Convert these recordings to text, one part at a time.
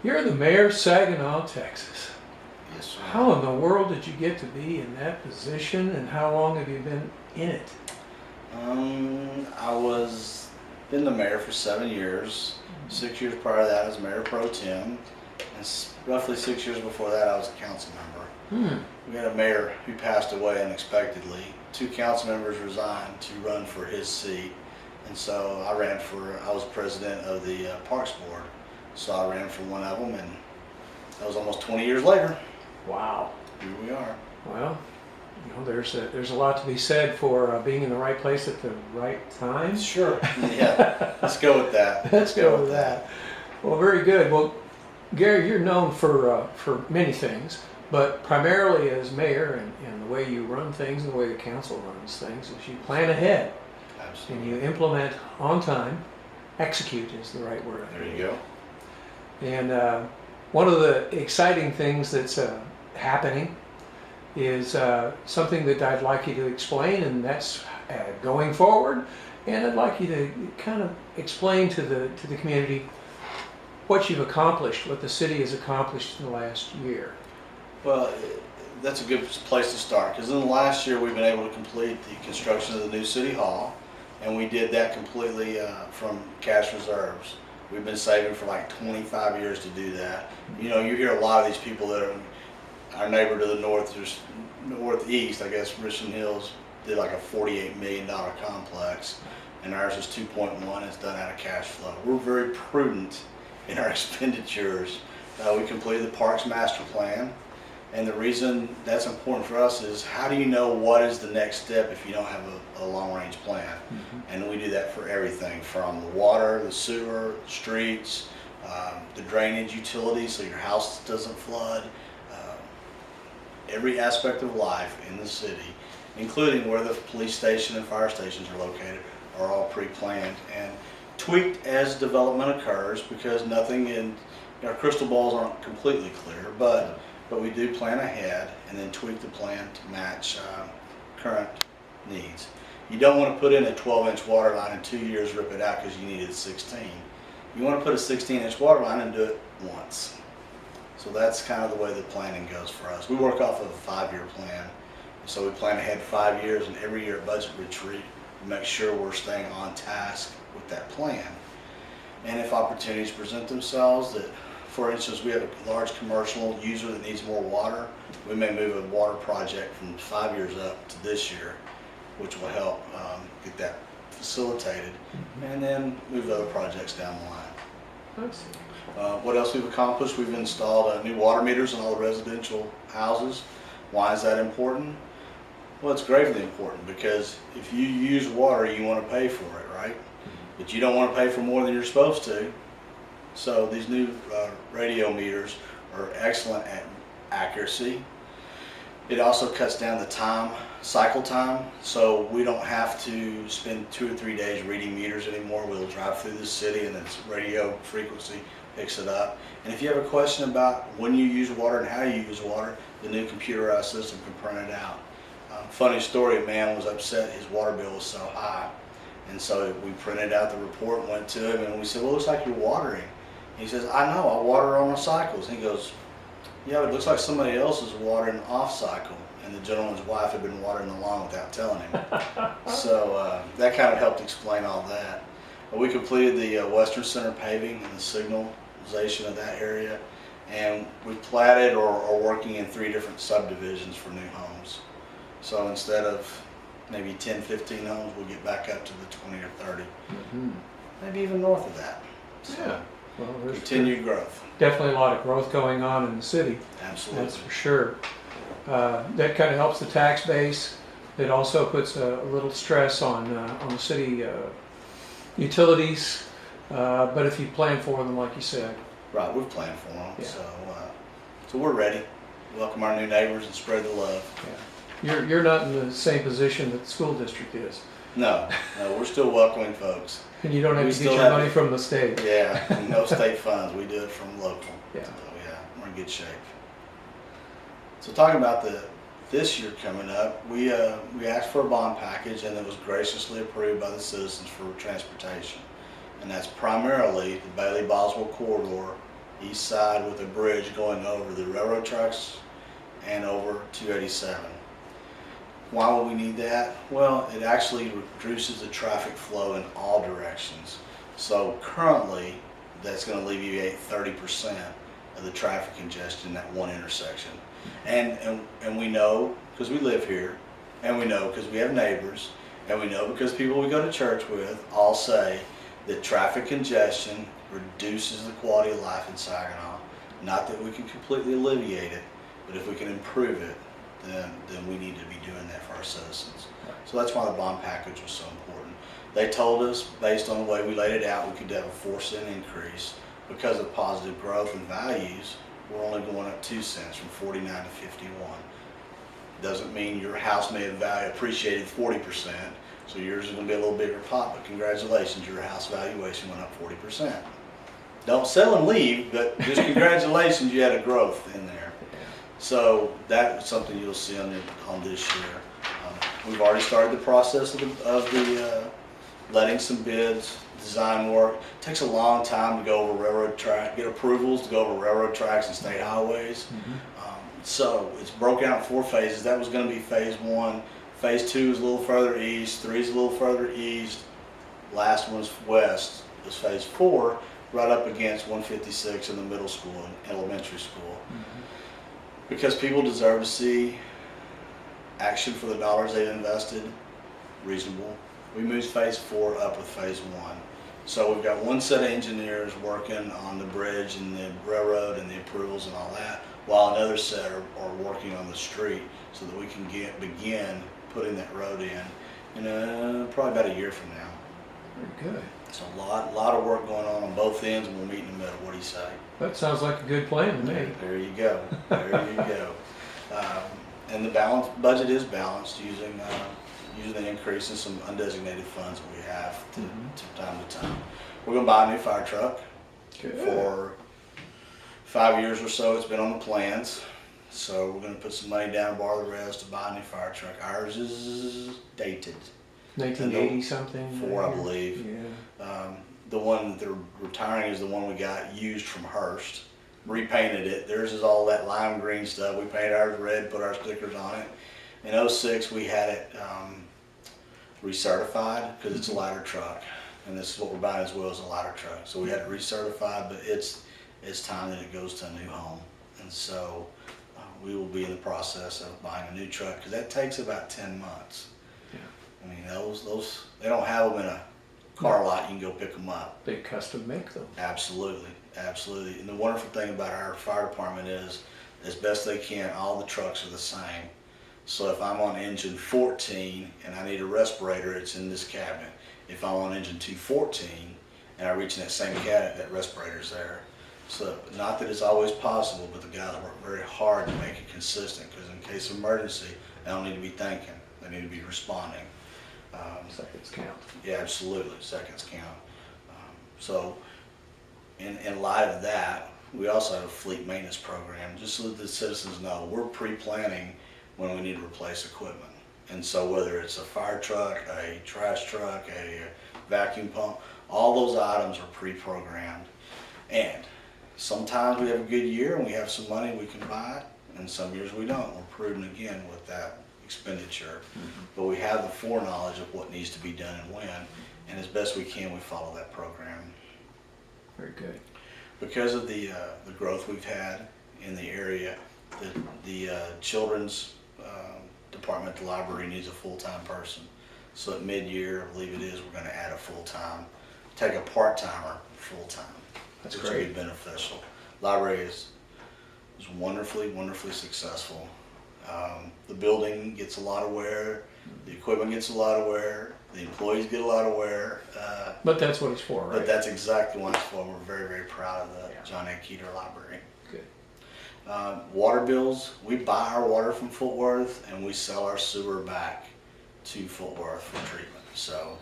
You're the mayor of Saginaw, Texas. Yes, sir. How in the world did you get to be in that position, and how long have you been in it? I was been the mayor for 7 years. 6 years prior to that, I was mayor pro tem, and roughly 6 years before that, I was a council member. We had a mayor who passed away unexpectedly. 2 council members resigned to run for his seat, and so I was president of the Parks Board, so I ran for one of them, and that was almost 20 years later. Wow. Here we are. Well, you know, there's a lot to be said for being in the right place at the right time. Sure. Yeah, let's go with that. Let's go with that. Well, very good. Well, Gary, you're known for many things, but primarily as mayor and the way you run things and the way the council runs things is you plan ahead. Absolutely. And you implement on time. Execute is the right word. There you go. And one of the exciting things that's happening is something that I'd like you to explain, and that's going forward. And I'd like you to kind of explain to the community what you've accomplished, what the city has accomplished in the last year. Well, that's a good place to start, because in the last year we've been able to complete the construction of the new city hall, and we did that completely from cash reserves. We've been saving for like 25 years to do that. You know, you hear a lot of these people that are our neighbor to the north, just northeast, I guess Richland Hills did like a $48 million complex, and ours is 2.1. It's done out of cash flow. We're very prudent in our expenditures. We completed the Parks Master Plan, and the reason that's important for us is how do you know what is the next step if you don't have a long-range plan? And we do that for everything from the water, the sewer, streets, the drainage utilities so your house doesn't flood. Every aspect of life in the city, including where the police station and fire stations are located, are all pre-planned and tweaked as development occurs, because nothing in our crystal balls aren't completely clear, but we do plan ahead and then tweak the plan to match current needs. You don't want to put in a 12-inch water line in 2 years, rip it out because you needed 16. You want to put a 16-inch water line and do it once. So that's kind of the way the planning goes for us. We work off of a 5-year plan. So we plan ahead 5 years, and every year at budget retreat, we make sure we're staying on task with that plan. And if opportunities present themselves that, for instance, we have a large commercial user that needs more water, we may move a water project from 5 years up to this year, which will help get that facilitated, and then move other projects down the line. What else we've accomplished? We've installed new water meters in all the residential houses. Why is that important? Well, it's gravely important, because if you use water, you want to pay for it, right? But you don't want to pay for more than you're supposed to. So these new radio meters are excellent at accuracy. It also cuts down the cycle time, so we don't have to spend 2 or 3 days reading meters anymore. We'll drive through the city and its radio frequency picks it up. And if you have a question about when you use water and how you use water, the new computerized system can print it out. Funny story, a man was upset his water bill was so high. And so we printed out the report and went to him, and we said, well, it looks like you're watering. He says, I know, I water on the cycles. And he goes, yeah, but it looks like somebody else is watering off cycle. And the gentleman's wife had been watering the lawn without telling him. So that kind of helped explain all that. We completed the Western Center paving and the signalization of that area. And we platted or are working in 3 different subdivisions for new homes. So instead of maybe 10, 15 homes, we'll get back up to the 20 or 30. Maybe even north of that. So Yeah. Well, there's continued growth. definitely a lot of growth going on in the city. Absolutely. That's for sure. That kind of helps the tax base. It also puts a little stress on the city utilities. But if you plan for them, like you said. Right, we've planned for them. Yeah. So we're ready. Welcome our new neighbors and spread the love. Yeah. You're not in the same position that the school district is. No, we're still welcoming folks. And you don't have We to get still your have money it. from the state. Yeah, and no state funds. We do it from local. Yeah. So yeah, we're in good shape. So talking about this year coming up, we asked for a bond package, and it was graciously approved by the citizens for transportation. And that's primarily the Bailey-Boswell corridor east side with a bridge going over the railroad tracks and over 287. Why would we need that? Well, it actually reduces the traffic flow in all directions. So currently, that's going to alleviate 30% of the traffic congestion in that one intersection. And we know, because we live here, and we know because we have neighbors, and we know because people we go to church with all say that traffic congestion reduces the quality of life in Saginaw. Not that we can completely alleviate it, but if we can improve it, then we need to be doing that for our citizens. So that's why the bond package was so important. They told us, based on the way we laid it out, we could have a 4-cent increase. Because of positive growth and values, we're only going up 2 cents from 49 to 51. Doesn't mean your house may have appreciated 40%, so yours is going to be a little bigger pot, but congratulations, your house valuation went up 40%. Don't sell and leave, but just congratulations, you had a growth in there. So that's something you'll see on this year. We've already started the process of the letting some bids, design work. It takes a long time to go over railroad track, get approvals to go over railroad tracks and state highways. So it's broken out in 4 phases. That was going to be phase 1. Phase 2 is a little further east. 3 is a little further east. Last one's west. Is phase 4, right up against 156 in the middle school and elementary school. Because people deserve to see action for the dollars they've invested, reasonable. We moved phase 4 up with phase 1. So we've got one set of engineers working on the bridge and the railroad and the approvals and all that, while another set are working on the street so that we can begin putting that road in probably about a year from now. Very good. It's a lot of work going on both ends, and we'll meet in the middle. What do you say? That sounds like a good plan to me. There you go. There you go. And the budget is balanced using the increase in some undesignated funds that we have to time to time. We're going to buy a new fire truck. Good. For 5 years or so. It's been on the plans. So we're going to put some money down, borrow the rest to buy a new fire truck. Ours is dated. 1980 something. 4, I believe. Yeah. The one that they're retiring is the one we got used from Hearst. Repainted it. Theirs is all that lime green stuff. We painted ours red, put our stickers on it. In 06, we had it recertified because it's a ladder truck. And this is what we're buying as well as a ladder truck. So we had it recertified, but it's time that it goes to a new home. And so we will be in the process of buying a new truck because that takes about 10 months. I mean, those they don't have them in a car lot. You can go pick them up. They custom make them. Absolutely, absolutely. And the wonderful thing about our fire department is, as best they can, all the trucks are the same. So if I'm on engine 14 and I need a respirator, it's in this cabinet. If I'm on engine 214 and I reach in that same cabinet, that respirator's there. So not that it's always possible, but the guys work very hard to make it consistent because in case of emergency, they don't need to be thinking. They need to be responding. Seconds count. Yeah, absolutely. Seconds count. So in light of that, we also have a fleet maintenance program, just so that the citizens know we're pre-planning when we need to replace equipment. And so whether it's a fire truck, a trash truck, a vacuum pump, all those items are pre-programmed. And sometimes we have a good year and we have some money we can buy it, and some years we don't. We're prudent again with that expenditure. But we have the foreknowledge of what needs to be done and when, and as best we can, we follow that program. Very good. Because of the growth we've had in the area, the children's department, the library needs a full-time person. So at mid-year, I believe it is, we're going to add a full-time, take a part-timer full-time. That's which great. will be beneficial. Library is wonderfully successful. The building gets a lot of wear, the equipment gets a lot of wear, the employees get a lot of wear. But that's what it's for, right? But that's exactly what it's for. We're very proud of the John A. Keeter Library. Good. Water bills, we buy our water from Fort Worth and we sell our sewer back to Fort Worth for treatment. So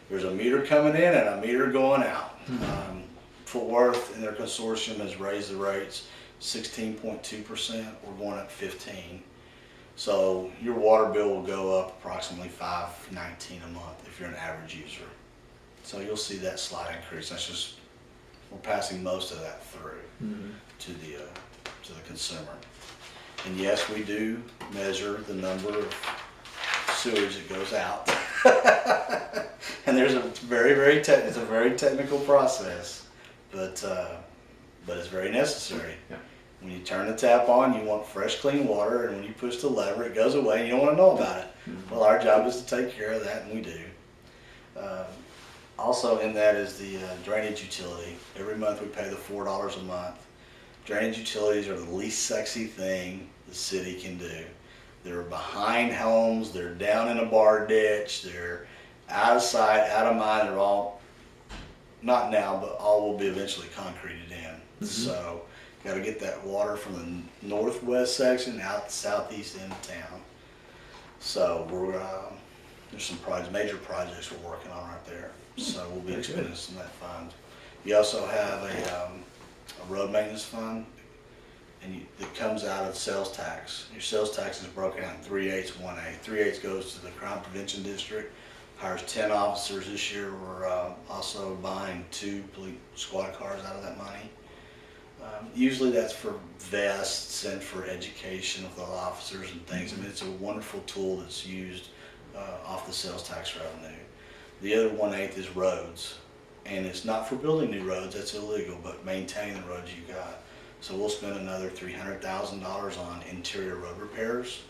there's a meter coming in and a meter going out. Fort Worth and their consortium has raised the rates 16.2%. We're going up 15. So your water bill will go up approximately $5.19 a month if you're an average user. So you'll see that slight increase. That's just we're passing most of that through Mhm. to the consumer. And yes, we do measure the number of sewage that goes out. And there's a it's a very technical process, but it's very necessary. Yeah. When you turn the tap on, you want fresh, clean water, and when you push the lever, it goes away, and you don't want to know about it. Mhm. Well, our job is to take care of that, and we do. Also in that is the drainage utility. Every month we pay the $4 a month. Drainage utilities are the least sexy thing the city can do. They're behind homes, they're down in a bar ditch, they're out of sight, out of mind. They're all, not now, but all will be eventually concreted in. So, got to get that water from the northwest section out the southeast end of town. So there's some major projects we're working on right there. So we'll be Very expending good. some of that fund. You also have a road maintenance fund, and it comes out of sales tax. Your sales tax is broken out in 3/8, 1/8. 3/8 goes to the Crime Prevention District, hires 10 officers. This year we're also buying 2 police squad cars out of that money. Usually that's for vests and for education of the officers and things. I mean, it's a wonderful tool that's used off the sales tax revenue. The other 1/8 is roads, and it's not for building new roads, that's illegal, but maintaining the roads you got. So we'll spend another $300,000 on interior road repairs.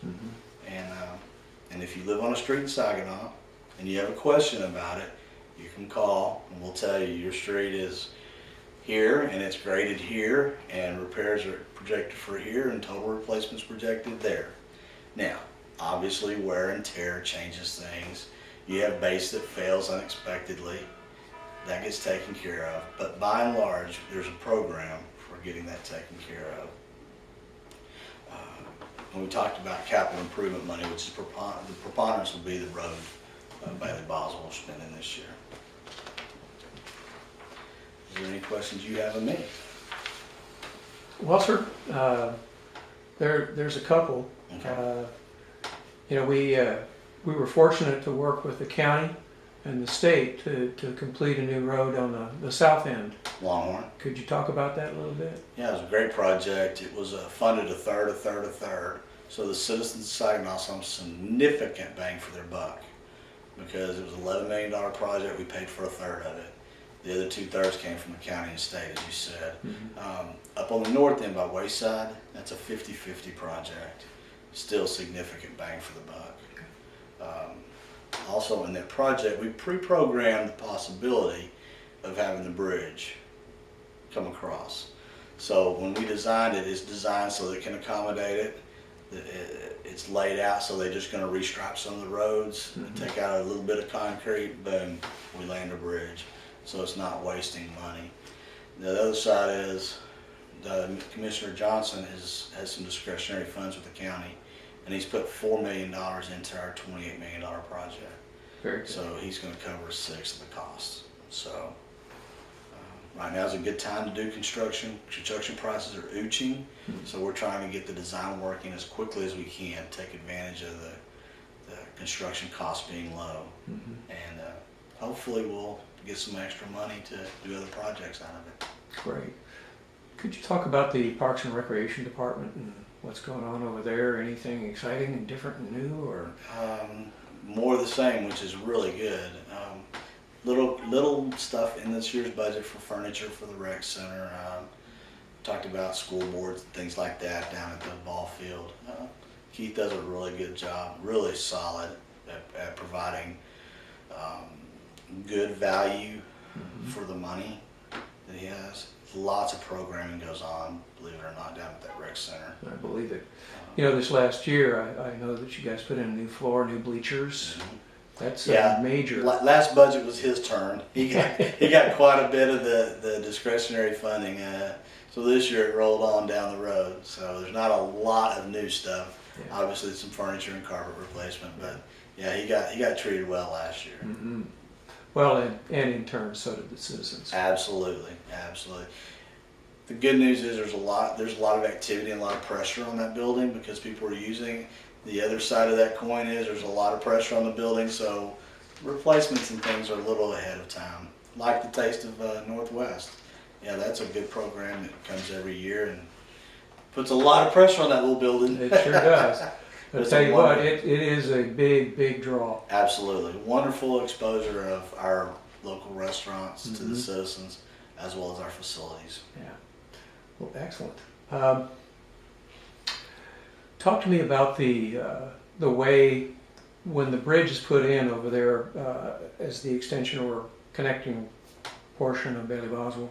And if you live on a street in Saginaw and you have a question about it, you can call and we'll tell you your street is here and it's graded here and repairs are projected for here and total replacements projected there. Now, obviously wear and tear changes things. You have base that fails unexpectedly. That gets taken care of. But by and large, there's a program for getting that taken care of. When we talked about capital improvement money, which is the preponderance will be the road Bailey Boswell we're spending this year. Is there any questions you have of me? Well, sir, there's a couple. Okay. We were fortunate to work with the county and the state to complete a new road on the south end. Longhorn. Could you talk about that a little bit? Yeah, it was a great project. It was funded a third. So the citizens of Saginaw saw some significant bang for their buck because it was an $11 million project. We paid for a third of it. The other 2/3 came from the county and state, as you said. Up on the north end by Wayside, that's a 50-50 project. Still significant bang for the buck. Also in that project, we pre-programmed the possibility of having the bridge come across. So when we designed it, it's designed so that it can accommodate it. It's laid out so they're just going to restripe some of the roads, take out a little bit of concrete, boom, we land a bridge. So it's not wasting money. The other side is Commissioner Johnson has some discretionary funds with the county, and he's put $4 million into our $28 million project. Very good. So he's going to cover 1/6 of the costs. So right now is a good time to do construction. Construction prices are ooching, so we're trying to get the design working as quickly as we can, take advantage of the construction costs being low, and hopefully we'll get some extra money to do other projects out of it. Great. Could you talk about the Parks and Recreation Department and what's going on over there? Anything exciting and different and new, or? More of the same, which is really good. Little stuff in this year's budget for furniture for the rec center. Talked about school boards and things like that down at the ball field. Keith does a really good job, really solid at providing good value for the money that he has. Lots of programming goes on, believe it or not, down at that rec center. I believe it. This last year, I know that you guys put in a new floor, new bleachers. That's Yeah. major. Last budget was his turn. He got quite a bit of the discretionary funding. So this year it rolled on down the road. So there's not a lot of new stuff. Yeah. Obviously some furniture and carpet replacement, but yeah, he got treated well last year. Well, and in turn, so did the citizens. Absolutely. The good news is there's a lot of activity and a lot of pressure on that building because people are using. The other side of that coin is there's a lot of pressure on the building, so replacements and things are a little ahead of time. Like the taste of Northwest. yeah, that's a good program that comes every year and puts a lot of pressure on that little building. It sure does. I'll It's tell a you what, wonder- it is a big draw. Absolutely. Wonderful exposure of our local restaurants to Mhm. the citizens as well as our facilities. Yeah. Well, excellent. Talk to me about the way when the bridge is put in over there as the extension or connecting portion of Bailey Boswell.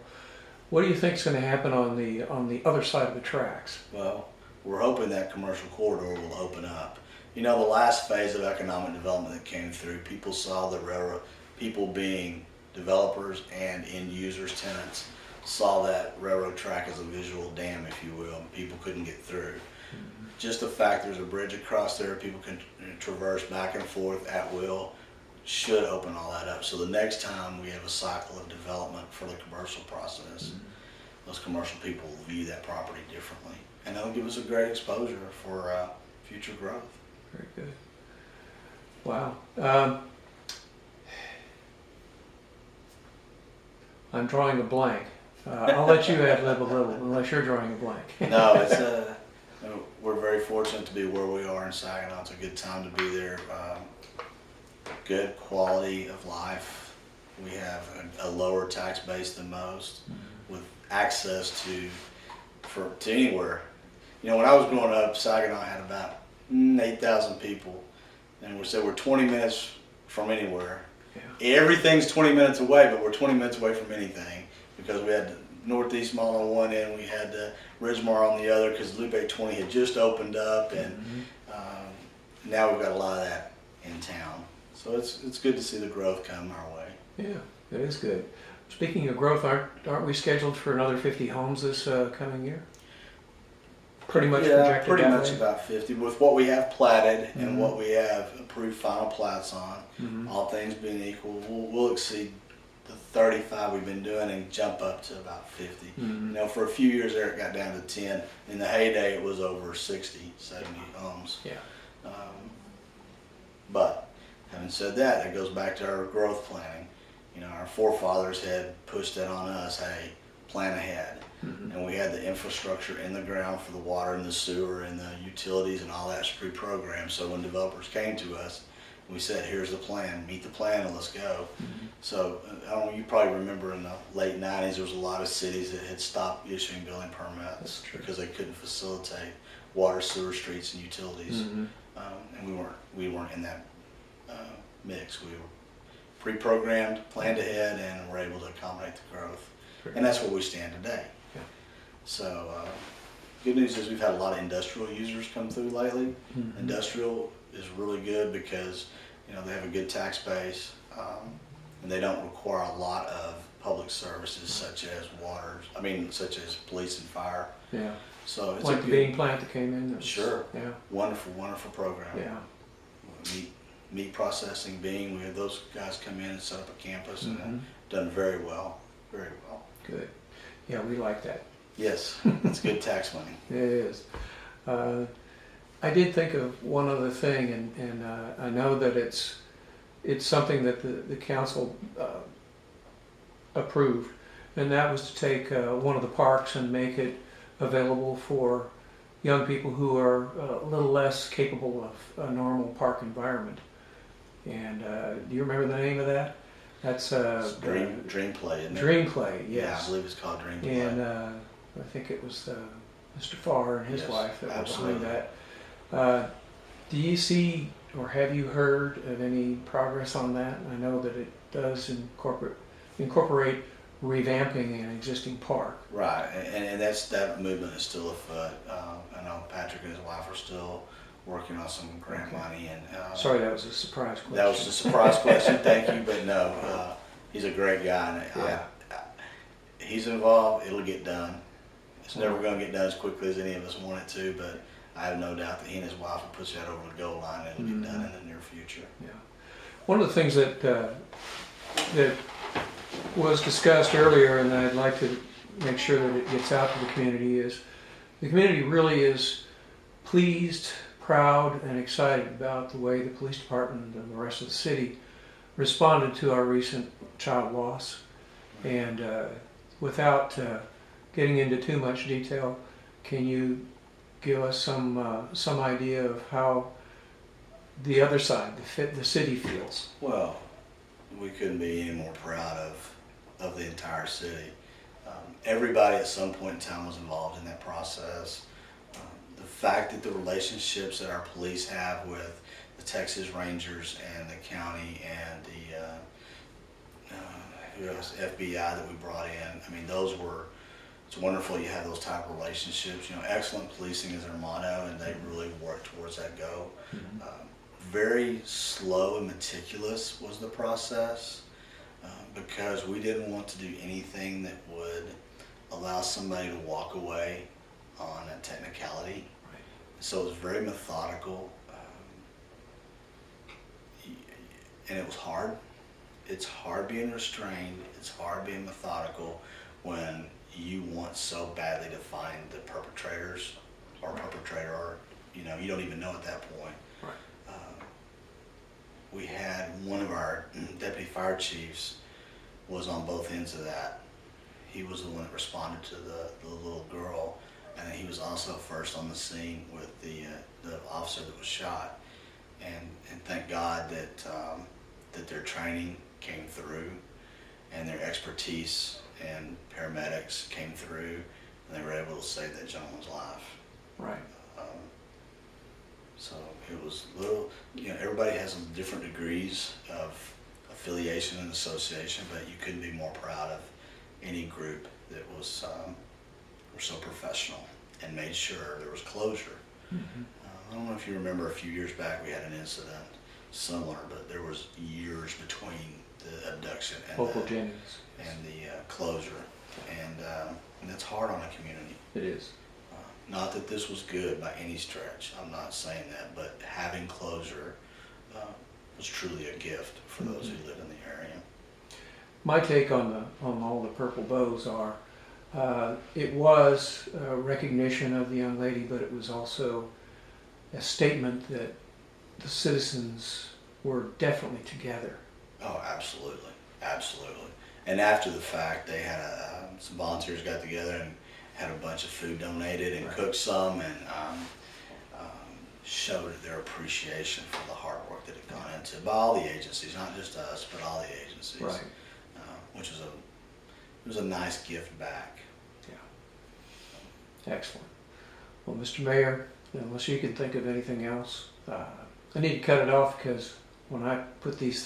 What do you think is going to happen on the other side of the tracks? Well, we're hoping that commercial corridor will open up. You know, the last phase of economic development that came through, people saw the railroad, people being developers and end users, tenants, saw that railroad track as a visual dam, if you will, and people couldn't get through. Just the fact there's a bridge across there, people can traverse back and forth at will, should open all that up. So the next time we have a cycle of development for the commercial process, those commercial people will view that property differently. And that'll give us a great exposure for future growth. Very good. Wow. I'm drawing a blank. I'll let you ad lib a little, unless you're drawing a blank. No, it's we're very fortunate to be where we are in Saginaw. It's a good time to be there. Good quality of life. We have a lower tax base than most, with access to anywhere. You know, when I was growing up, Saginaw had about 8,000 people, and we're 20 minutes from anywhere. Yeah. Everything's 20 minutes away, but we're 20 minutes away from anything because we had Northeast Mall on one end, we had Ridgemar on the other because Loop 20 had just opened up, and now we've got a lot of that in town. So it's good to see the growth come our way. Yeah, that is good. Speaking of growth, aren't we scheduled for another 50 homes this coming year? Pretty much projected pretty that much way? about 50 with what we have platted and what we have approved final plats on. All things being equal, we'll exceed the 35 we've been doing and jump up to about 50. You know, for a few years there it got down to 10. In the heyday it was over 60, 70 homes. Yeah. But having said that, it goes back to our growth planning. You know, our forefathers had pushed that on us, hey, plan ahead. And we had the infrastructure in the ground for the water and the sewer and the utilities and all that's pre-programmed. So when developers came to us, we said, here's the plan, meet the plan and let's go. So I don't know, you probably remember in the late 90s, there was a lot of cities that had stopped issuing building permits because they couldn't facilitate water, sewer, streets, and utilities. And we weren't in that mix. We were pre-programmed, planned ahead, and were able to accommodate the growth. And that's where we stand today. Yeah. So good news is we've had a lot of industrial users come through lately. Industrial is really good because you know they have a good tax base and they don't require a lot of public services such as such as police and fire. Yeah. So it's Like a the good, bean plant that came in? Sure. Yeah. wonderful program. Yeah. Meat processing, being, we had those guys come in and set up a campus and have done very well. Very well. Good. Yeah, we like that. Yes, it's good tax money. It is. I did think of one other thing, and I know that it's something that the council approved, and that was to take one of the parks and make it available for young people who are a little less capable of a normal park environment. And do you remember the name of that? That's Dream Play, isn't it? Dream Play, yes. Yeah, I believe it's called Dream Play. And I think it was Mr. Farr and his Yes, wife that absolutely. were behind that. Do you see or have you heard of any progress on that? I know that it does incorporate revamping an existing park. Right, and that movement is still afoot. I know Patrick and his wife are still working on some grant money. And Sorry, that was a surprise question. that was a surprise question. Thank you, but no, he's a great guy, and he's involved. It'll get done. It's never going to get done as quickly as any of us want it to, but I have no doubt that he and his wife will push that over the goal line, and it'll get done in the near future. Yeah. One of the things that that was discussed earlier, and I'd like to make sure that it gets out to the community, is the community really is pleased, proud, and excited about the way the police department and the rest of the city responded to our recent child loss. And without getting into too much detail, can you give us some idea of how the other side, the city feels? Well, we couldn't be any more proud of the entire city. Everybody at some point in time was involved in that process. The fact that the relationships that our police have with the Texas Rangers and the county and the who else, FBI that we brought in, I mean, it's wonderful you have those type of relationships. You know, excellent policing is their motto, and they really work towards that goal. Very slow and meticulous was the process, because we didn't want to do anything that would allow somebody to walk away on a technicality. Right. So it was very methodical, and it was hard. It's hard being restrained, it's hard being methodical when you want so badly to find the perpetrators or perpetrator, or you don't even know at that point. Right. We had one of our deputy fire chiefs was on both ends of that. He was the one that responded to the little girl, and he was also first on the scene with the officer that was shot. And thank God that their training came through, and their expertise and paramedics came through, and they were able to save that gentleman's life. Right. So it was little, everybody has some different degrees of affiliation and association, but you couldn't be more proud of any group that was were so professional and made sure there was closure. Mm-hmm. I don't know if you remember a few years back we had an incident similar, but there was years between the abduction and Local Jennings. and the closure, and that's hard on a community. It is. Not that this was good by any stretch, I'm not saying that, but having closure was truly a gift for those who live in the area. My take on all the purple bows are, it was a recognition of the young lady, but it was also a statement that the citizens were definitely together. Oh, absolutely, absolutely. And after the fact, they had some volunteers got together and had a bunch of food donated and cooked some, and showed their appreciation for the hard work that had gone into by all the agencies, not just us, but all the agencies. Right. Which was a nice gift back. Yeah. Excellent. Well, Mr. Mayor, unless you can think of anything else, I need to cut it off because when I put these